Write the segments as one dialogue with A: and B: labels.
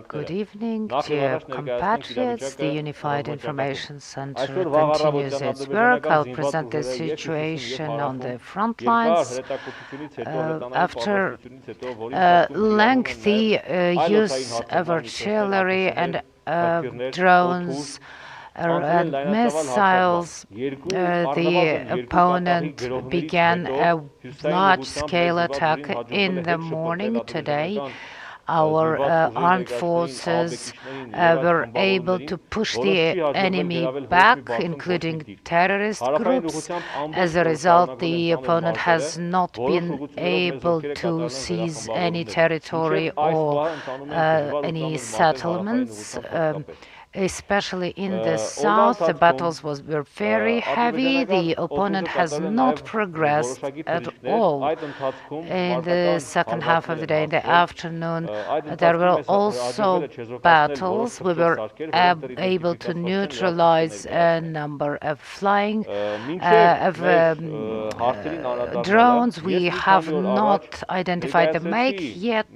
A: Good evening, dear compatriots. The Unified Information Center continues its work. I'll present the situation on the front lines. After lengthy use of artillery and drones and missiles, the opponent began a large-scale attack in the morning today. Our armed forces were able to push the enemy back, including terrorist groups. As a result, the opponent has not been able to seize any territory or any settlements. Especially in the south, the battles were very heavy. The opponent has not progressed at all. In the second half of the day, in the afternoon, there were also battles. We were able to neutralize a number of flying drones. We have not identified the make yet.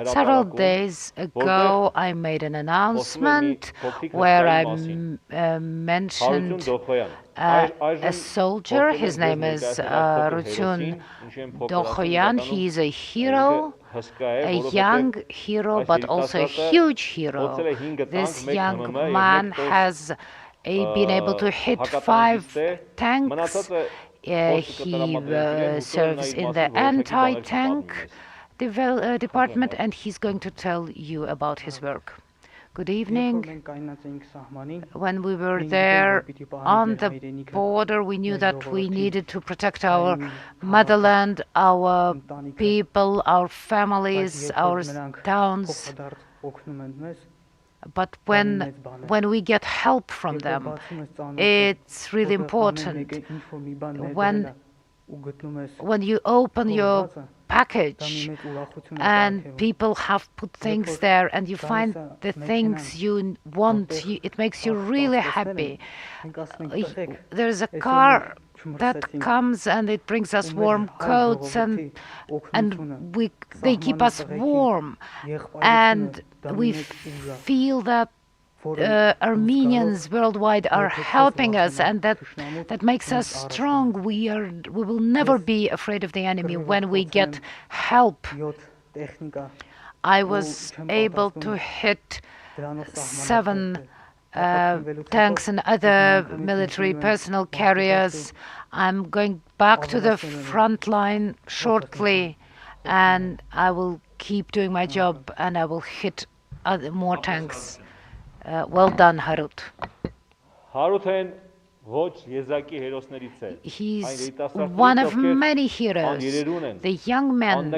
A: Several days ago, I made an announcement where I mentioned a soldier. His name is Harutyun Dokhoyan. He is a hero, a young hero, but also a huge hero. This young man has been able to hit 5 tanks. He serves in the anti-tank department, and he's going to tell you about his work. Good evening. When we were there on the border, we knew that we needed to protect our motherland, our people, our families, our towns. But when we get help from them, it's really important. When you open your package and people have put things there and you find the things you want, it makes you really happy. There's a car that comes and it brings us warm coats and they keep us warm, and we feel that Armenians worldwide are helping us, and that makes us strong. We will never be afraid of the enemy when we get help. I was able to hit 7 tanks and other military personnel carriers. I'm going back to the front line shortly, and I will keep doing my job, and I will hit more tanks. Well done, Harut. He's one of many heroes. The young men,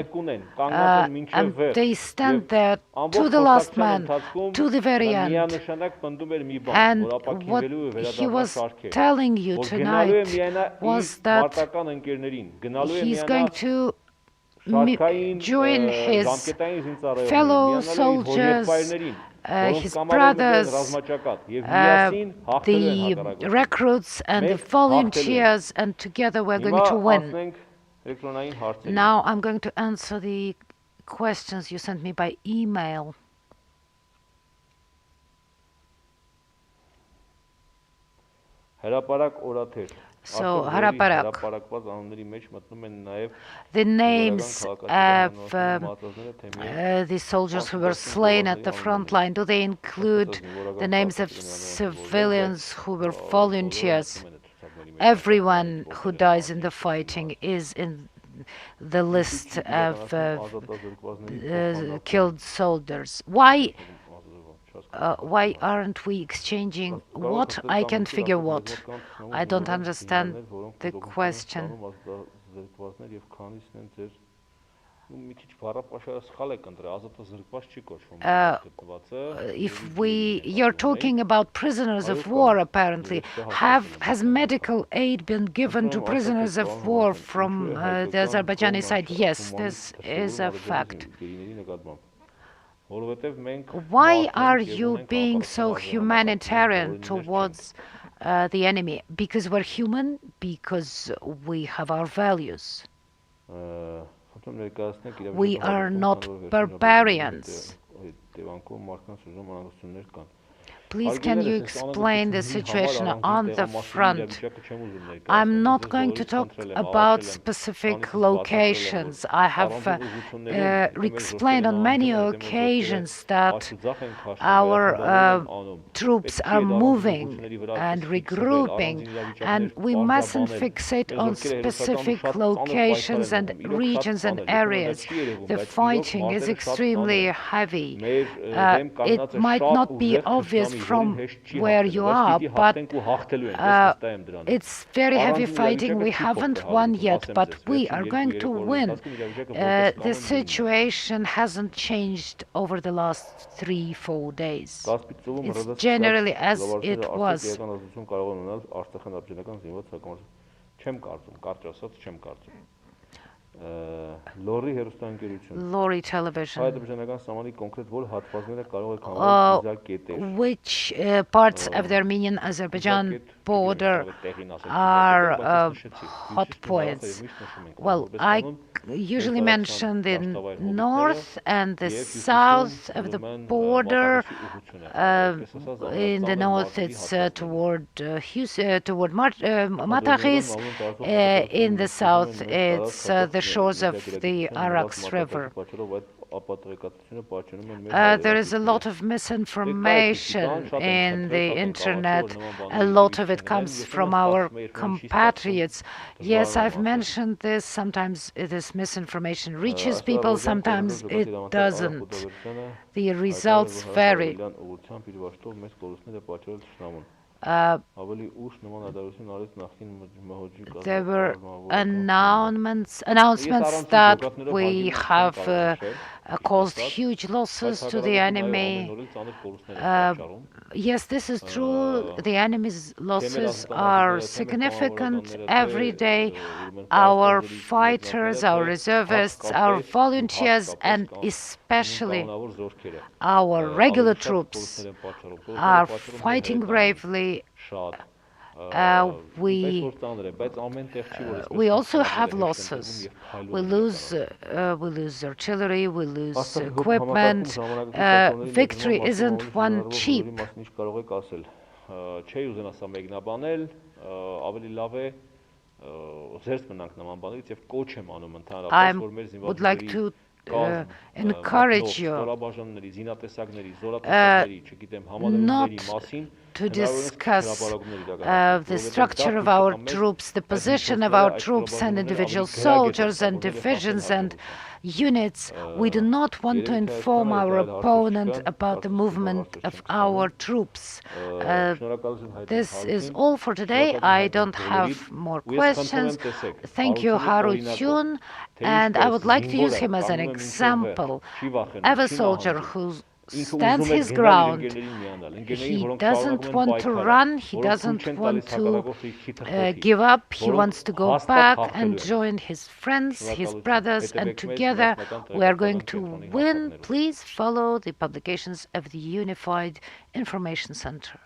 A: and they stand there to the last man, to the very end. And what he was telling you tonight was that he's going to join his fellow soldiers, his brothers, the recruits and the volunteers, and together we're going to win. Now I'm going to answer the questions you sent me by email. So, Haraparak, the names of the soldiers who were slain at the front line, do they include the names of civilians who were volunteers? Everyone who dies in the fighting is in the list of killed soldiers. Why aren't we exchanging what? I can't figure what. I don't understand the question. You're talking about prisoners of war, apparently. Has medical aid been given to prisoners of war from the Azerbaijani side? Yes, this is a fact. Why are you being so humanitarian towards the enemy? Because we're human, because we have our values. We are not barbarians. Please, can you explain the situation on the front? I'm not going to talk about specific locations. I have explained on many occasions that our troops are moving and regrouping, and we mustn't fixate on specific locations and regions and areas. The fighting is extremely heavy. It might not be obvious from where you are, but it's very heavy fighting. We haven't won yet, but we are going to win. The situation hasn't changed over the last 3-4 days. It's generally as it was. Lorry television. Which parts of the Armenian-Azerbaijan border are hot points? Well, I usually mention the north and the south of the border. In the north, it's toward Mataghis. In the south, it's the shores of the Araks River. There is a lot of misinformation in the internet. A lot of it comes from our compatriots. Yes, I've mentioned this. Sometimes this misinformation reaches people, sometimes it doesn't. The results vary. There were announcements that we have caused huge losses to the enemy. Yes, this is true. The enemy's losses are significant every day. Our fighters, our reservists, our volunteers, and especially our regular troops are fighting bravely. We also have losses. We lose artillery, we lose equipment. Victory isn't one cheap. I would like to encourage you not to discuss the structure of our troops, the position of our troops and individual soldiers and divisions and units. We do not want to inform our opponent about the movement of our troops. This is all for today. I don't have more questions. Thank you, Harutyun, and I would like to use him as an example of a soldier who stands his ground. He doesn't want to run, he doesn't want to give up, he wants to go back and join his friends, his brothers, and together we are going to win. Please follow the publications of the Unified Information Center.